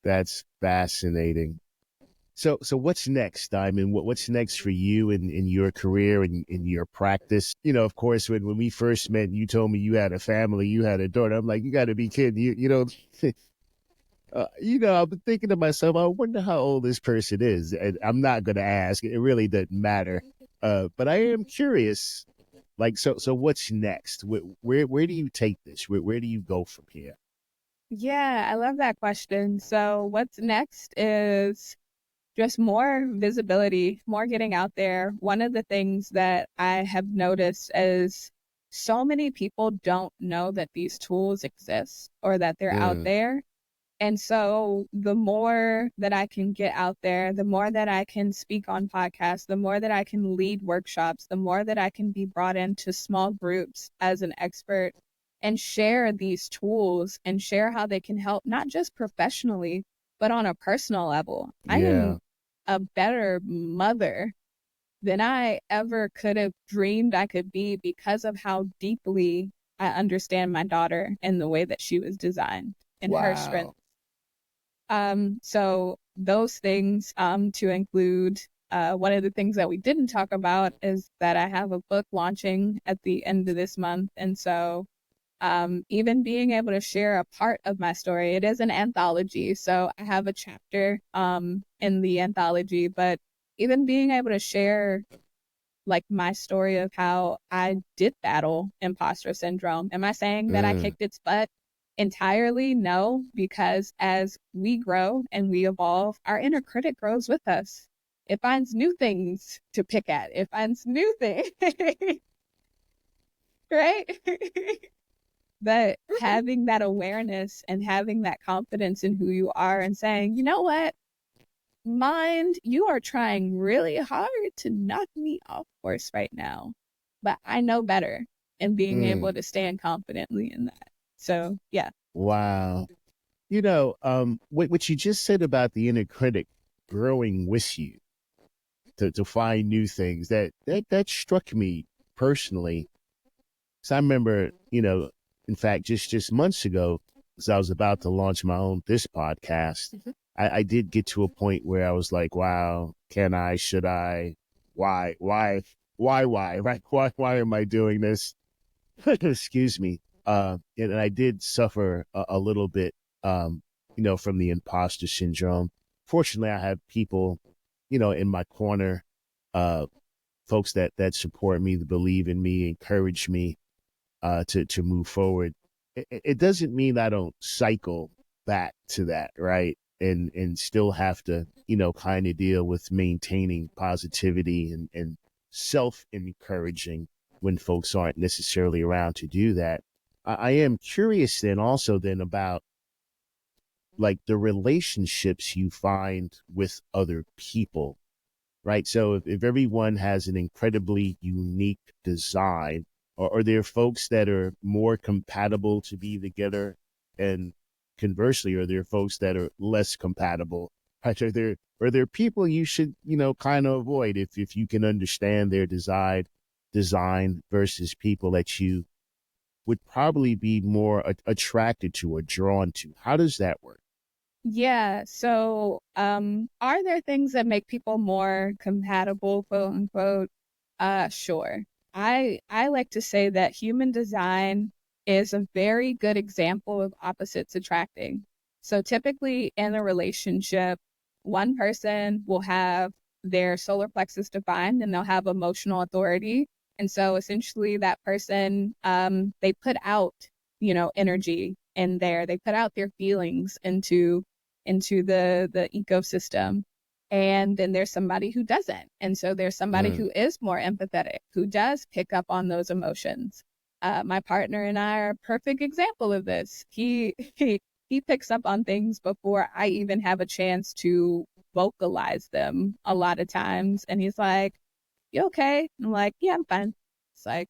Speaker 2: That's fascinating. So what's next, Diamond? What's next for you in your career and in your practice? Of course, when we first met, you told me you had a family, you had a daughter. I'm like, you got to be kidding. I've been thinking to myself, I wonder how old this person is. And I'm not going to ask. It really doesn't matter. But I am curious. Like, so what's next? Where do you take this? Where do you go from here?
Speaker 1: Yeah, I love that question. So what's next is just more visibility, more getting out there. One of the things that I have noticed is so many people don't know that these tools exist or that they're out
Speaker 2: Mm,
Speaker 1: there. And so the more that I can get out there, the more that I can speak on podcasts, the more that I can lead workshops, the more that I can be brought into small groups as an expert and share these tools and share how they can help, not just professionally, but on a personal level. I
Speaker 2: yeah.
Speaker 1: am a better mother than I ever could have dreamed I could be because of how deeply I understand my daughter and the way that she was designed and her strength.
Speaker 2: Wow.
Speaker 1: So those things to include one of the things that we didn't talk about is that I have a book launching at the end of this month. And so even being able to share a part of my story, it is an anthology. So I have a chapter in the anthology, but even being able to share like my story of how I did battle imposter syndrome. Am I saying that I
Speaker 2: Mm,
Speaker 1: kicked its butt entirely? No, because as we grow and we evolve, our inner critic grows with us. It finds new things to pick at. It finds new things, right? But having that awareness and having that confidence in who you are and saying, you know what? Mind, you are trying really hard to knock me off course right now, but I know better and being able
Speaker 2: mm.
Speaker 1: to stand confidently in that. So, yeah.
Speaker 2: Wow. What you just said about the inner critic growing with you to find new things, that struck me personally. So I remember, in fact, just months ago, as I was about to launch this podcast, I did get to a point where I was like, wow, can I, should I, why, right? Why am I doing this? Excuse me. And I did suffer a little bit, from the imposter syndrome. Fortunately, I have people, in my corner, uh, folks that support me, that believe in me, encourage me, to move forward. It doesn't mean I don't cycle back to that, right? And still have to, kind of deal with maintaining positivity and self encouraging when folks aren't necessarily around to do that. I am curious then also then about like the relationships you find with other people, right? So if everyone has an incredibly unique design, or are there folks that are more compatible to be together? And conversely, are there folks that are less compatible? Right? Are there people you should, kind of avoid if you can understand their design versus people that you would probably be more attracted to or drawn to? How does that work?
Speaker 1: Yeah. So, are there things that make people more compatible, quote unquote? Sure. I like to say that human design is a very good example of opposites attracting. So typically in a relationship, one person will have their solar plexus defined and they'll have emotional authority. And so essentially that person, they put out, energy in there. They put out their feelings into the ecosystem. And then there's somebody who doesn't. And so there's somebody
Speaker 2: Mm,
Speaker 1: who is more empathetic, who does pick up on those emotions. My partner and I are a perfect example of this. He picks up on things before I even have a chance to vocalize them a lot of times. And he's like, "You okay?" I'm like, "Yeah, I'm fine." It's like,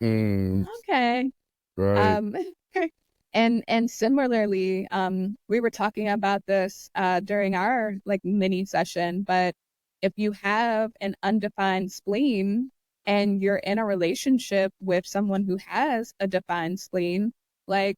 Speaker 2: mm,
Speaker 1: okay.
Speaker 2: right.
Speaker 1: Um, and similarly, we were talking about this during our like mini session, but if you have an undefined spleen and you're in a relationship with someone who has a defined spleen, like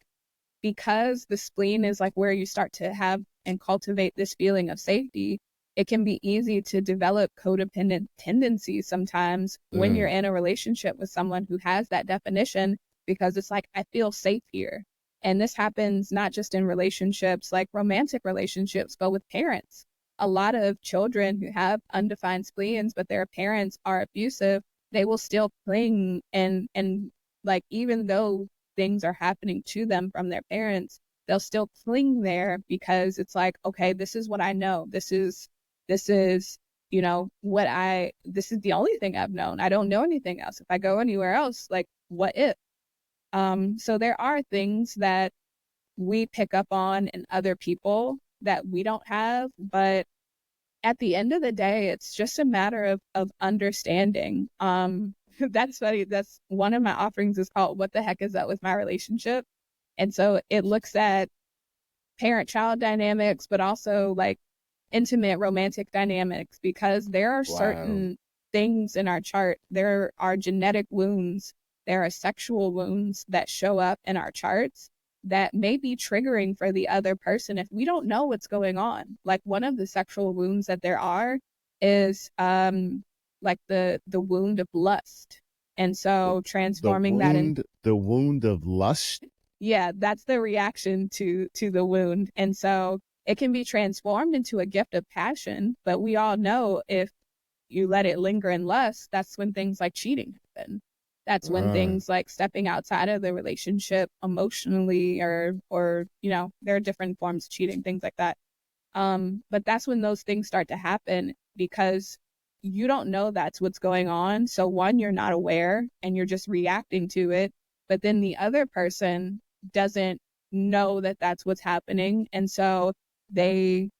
Speaker 1: because the spleen is like where you start to have and cultivate this feeling of safety, it can be easy to develop codependent tendencies sometimes when you're
Speaker 2: Mm,
Speaker 1: in a relationship with someone who has that definition, because it's like, I feel safe here. And this happens not just in relationships, like romantic relationships, but with parents. A lot of children who have undefined spleens, but their parents are abusive, they will still cling and like even though things are happening to them from their parents, they'll still cling there because it's like, okay, this is what I know. This is, this is the only thing I've known. I don't know anything else. If I go anywhere else, like what if? So there are things that we pick up on in other people that we don't have, but at the end of the day, it's just a matter of understanding. That's funny. That's one of my offerings is called "What the heck is up with my relationship?" And so it looks at parent-child dynamics, but also like intimate romantic dynamics, because there are
Speaker 2: wow.
Speaker 1: certain things in our chart. There are genetic wounds, there are sexual wounds that show up in our charts that may be triggering for the other person if we don't know what's going on. Like one of the sexual wounds that there are is like the wound of lust. And
Speaker 2: The,
Speaker 1: so
Speaker 2: the
Speaker 1: transforming that in,
Speaker 2: wound of lust.
Speaker 1: yeah, that's the reaction to the wound. And so it can be transformed into a gift of passion, but we all know if you let it linger in lust, that's when things like cheating happen. That's when
Speaker 2: Uh,
Speaker 1: things like stepping outside of the relationship emotionally, or there are different forms of cheating, things like that. But that's when those things start to happen because you don't know that's what's going on. So one, you're not aware and you're just reacting to it. But then the other person doesn't know that that's what's happening. And so they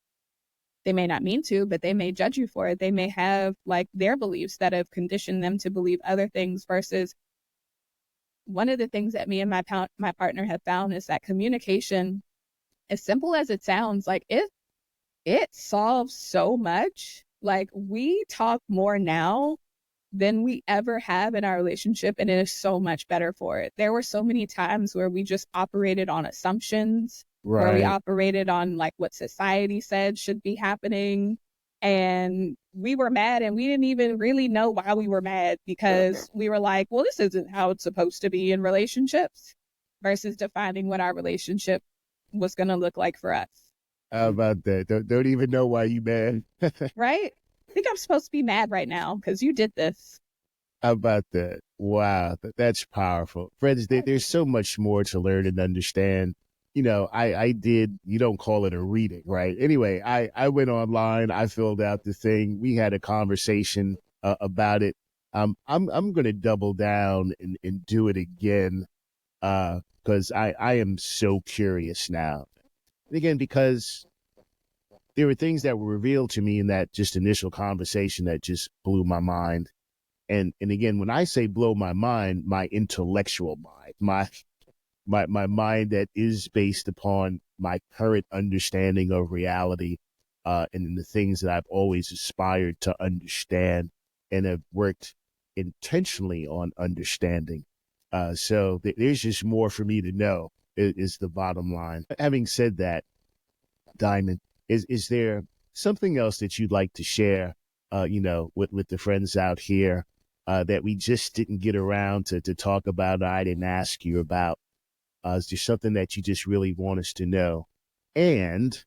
Speaker 1: they may not mean to, but they may judge you for it. They may have like their beliefs that have conditioned them to believe other things versus one of the things that me and my partner have found is that communication, as simple as it sounds, like it solves so much. Like we talk more now than we ever have in our relationship. And it is so much better for it. There were so many times where we just operated on assumptions, where we
Speaker 2: Right.
Speaker 1: operated on like what society said should be happening. And we were mad and we didn't even really know why we were mad, because we were like, well, this isn't how it's supposed to be in relationships, versus defining what our relationship was going to look like for us.
Speaker 2: How about that? Don't even know why you mad.
Speaker 1: Right? I think I'm supposed to be mad right now because you did this.
Speaker 2: How about that? Wow, that's powerful. Friends, there's so much more to learn and understand. I did, you don't call it a reading, right? Anyway, I went online, I filled out the thing. We had a conversation about it. I'm going to double down and do it again because I am so curious now. And again, because there were things that were revealed to me in that just initial conversation that just blew my mind. And again, when I say blow my mind, my intellectual mind, my mind that is based upon my current understanding of reality, and the things that I've always aspired to understand and have worked intentionally on understanding. So there's just more for me to know is the bottom line. Having said that, Diamond, is there something else that you'd like to share, with the friends out here, that we just didn't get around to talk about, I didn't ask you about? Is there something that you just really want us to know? And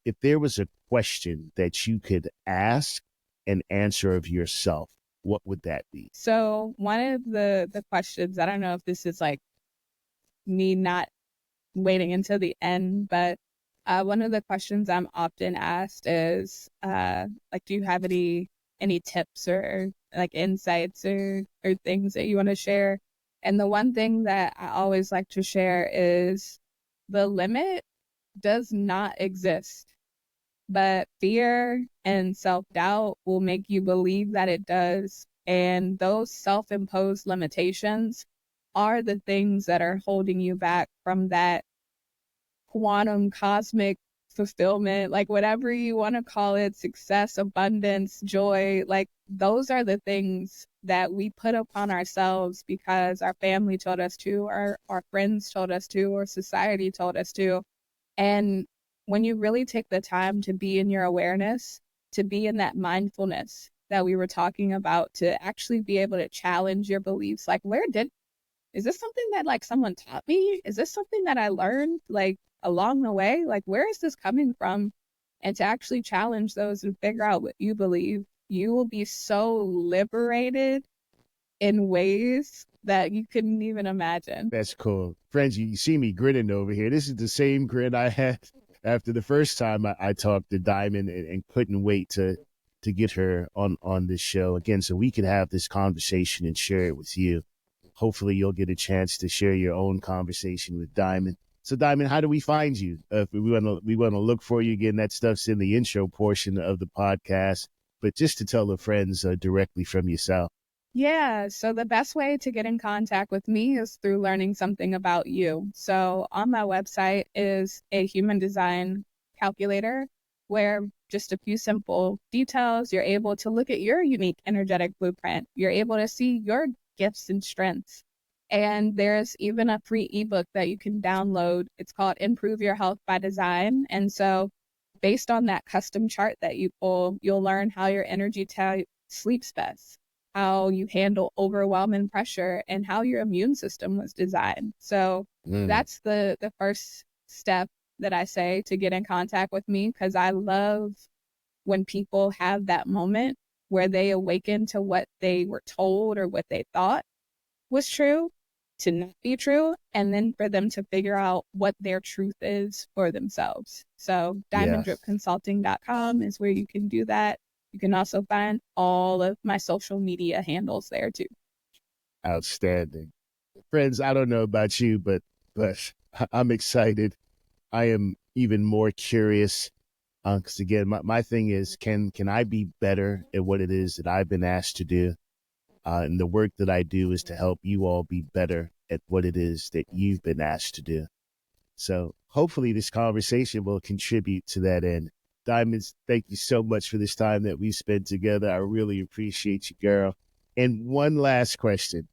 Speaker 2: if there was a question that you could ask and answer of yourself, what would that be?
Speaker 1: So one of the questions, I don't know if this is like me not waiting until the end, but one of the questions I'm often asked is like, do you have any tips or like insights or things that you want to share? And the one thing that I always like to share is the limit does not exist, but fear and self-doubt will make you believe that it does. And those self-imposed limitations are the things that are holding you back from that quantum cosmic fulfillment, like whatever you want to call it, success, abundance, joy. Like those are the things that we put upon ourselves because our family told us to, or our friends told us to, or society told us to. And when you really take the time to be in your awareness, to be in that mindfulness that we were talking about, to actually be able to challenge your beliefs, like is this something that like someone taught me? Is this something that I learned like along the way? Like, where is this coming from? And to actually challenge those and figure out what you believe, you will be so liberated in ways that you couldn't even imagine.
Speaker 2: That's cool. Friends, you see me grinning over here. This is the same grin I had after the first time I talked to Diamond, and couldn't wait to get her on this show again so we could have this conversation and share it with you. Hopefully you'll get a chance to share your own conversation with Diamond. So Diamond, how do we find you? If we want to look for you again, that stuff's in the intro portion of the podcast, but just to tell the friends directly from yourself.
Speaker 1: Yeah, so the best way to get in contact with me is through learning something about you. So on my website is a human design calculator where just a few simple details, you're able to look at your unique energetic blueprint. You're able to see your gifts and strengths. And there's even a free ebook that you can download. It's called Improve Your Health by Design. And so based on that custom chart that you pull, you'll learn how your energy type sleeps best, how you handle overwhelm and pressure, and how your immune system was designed. So
Speaker 2: Mm.
Speaker 1: that's the first step that I say to get in contact with me, because I love when people have that moment where they awaken to what they were told or what they thought was true to not be true, and then for them to figure out what their truth is for themselves. So
Speaker 2: Yes.
Speaker 1: diamonddripconsulting.com is where you can do that. You can also find all of my social media handles there too.
Speaker 2: Outstanding. Friends, I don't know about you, but I'm excited. I am even more curious because again, my thing is, can I be better at what it is that I've been asked to do? And the work that I do is to help you all be better at what it is that you've been asked to do. So hopefully this conversation will contribute to that end. Diamonds, thank you so much for this time that we spent together. I really appreciate you, girl. And one last question.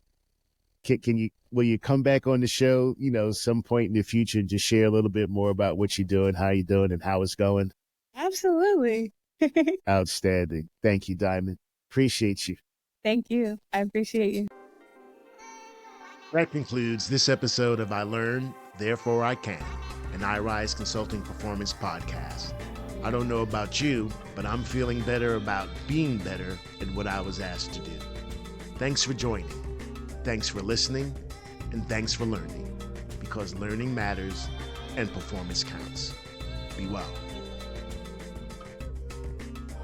Speaker 2: Will you come back on the show, some point in the future and just share a little bit more about what you're doing, how you're doing, and how it's going?
Speaker 1: Absolutely.
Speaker 2: Outstanding. Thank you, Diamond. Appreciate you.
Speaker 1: Thank you. I appreciate you.
Speaker 2: That concludes this episode of I Learn, Therefore I Can, an iRise Consulting Performance podcast. I don't know about you, but I'm feeling better about being better at what I was asked to do. Thanks for joining. Thanks for listening, and thanks for learning, because learning matters and performance counts. Be well.